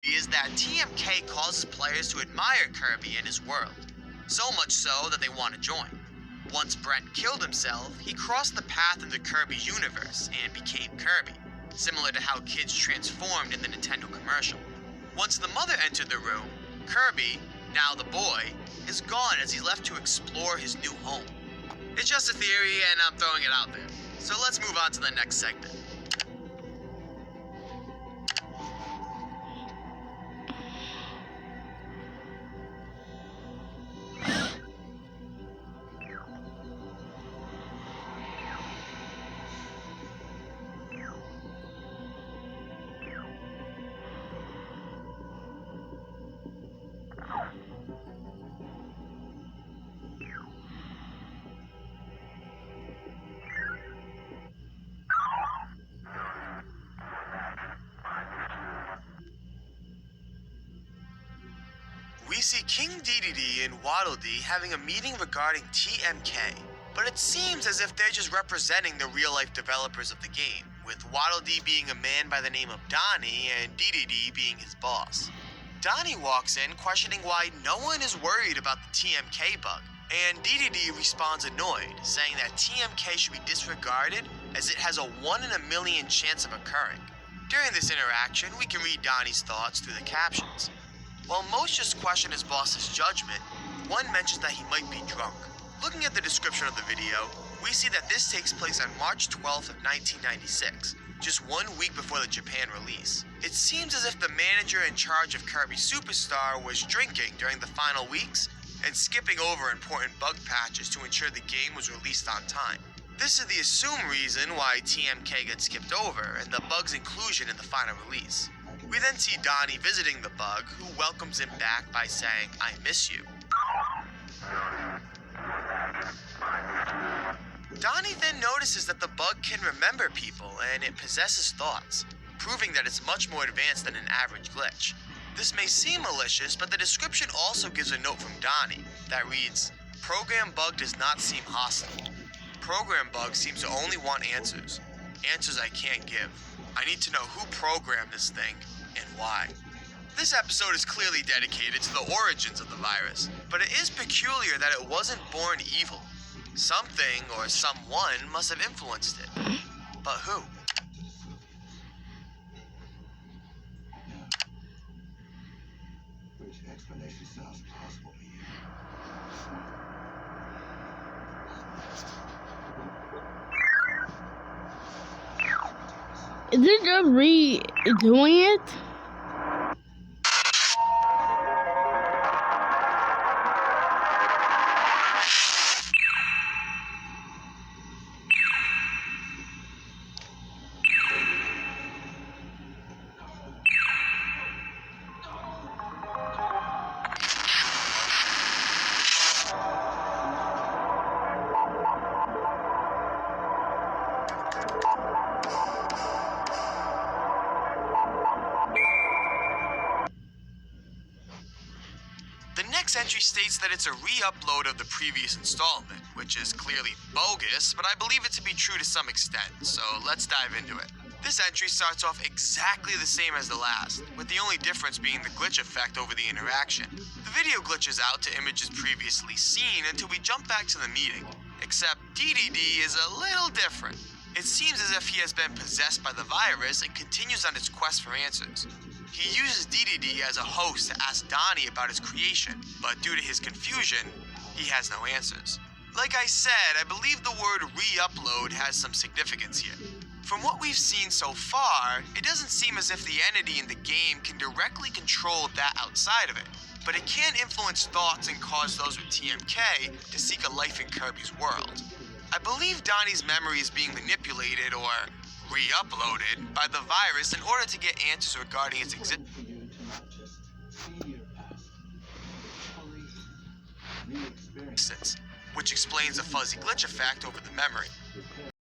is that TMK causes players to admire Kirby and his world, so much so that they want to join. Once Brent killed himself, he crossed the path into Kirby's universe and became Kirby, similar to how kids transformed in the Nintendo commercial. Once the mother entered the room, Kirby, now the boy, is gone as he's left to explore his new home. It's just a theory and I'm throwing it out there, so let's move on to the next segment. We see King Dedede and Waddle Dee having a meeting regarding TMK, but it seems as if they're just representing the real-life developers of the game, with Waddle Dee being a man by the name of Donnie and Dedede being his boss. Donnie walks in questioning why no one is worried about the TMK bug, and Dedede responds annoyed, saying that TMK should be disregarded as it has a 1 in a million chance of occurring. During this interaction, we can read Donnie's thoughts through the captions. While most just question his boss's judgment, one mentions that he might be drunk. Looking at the description of the video, we see that this takes place on March 12th of 1996, just 1 week before the Japan release. It seems as if the manager in charge of Kirby Superstar was drinking during the final weeks and skipping over important bug patches to ensure the game was released on time. This is the assumed reason why TMK got skipped over and the bug's inclusion in the final release. We then see Donnie visiting the bug, who welcomes him back by saying, "I miss you." Donnie then notices that the bug can remember people and it possesses thoughts, proving that it's much more advanced than an average glitch. This may seem malicious, but the description also gives a note from Donnie that reads, "Program bug does not seem hostile. Program bug seems to only want answers. Answers I can't give. I need to know who programmed this thing and why." This episode is clearly dedicated to the origins of the virus, but it is peculiar that it wasn't born evil. Something or someone must have influenced it. But who? Which explanation sounds plausible to you? Is it just redoing it? The next entry states that it's a re-upload of the previous installment, which is clearly bogus, but I believe it to be true to some extent, so let's dive into it. This entry starts off exactly the same as the last, with the only difference being the glitch effect over the interaction. The video glitches out to images previously seen until we jump back to the meeting, except Dedede is a little different. It seems as if he has been possessed by the virus and continues on his quest for answers. He uses Dedede as a host to ask Donnie about his creation, but due to his confusion, he has no answers. Like I said, I believe the word re-upload has some significance here. From what we've seen so far, it doesn't seem as if the entity in the game can directly control that outside of it, but it can influence thoughts and cause those with TMK to seek a life in Kirby's world. I believe Donnie's memory is being manipulated or re-uploaded by the virus in order to get answers regarding its existence. For you to not just see your past, but fully re-experience. Which explains the fuzzy glitch effect over the memory.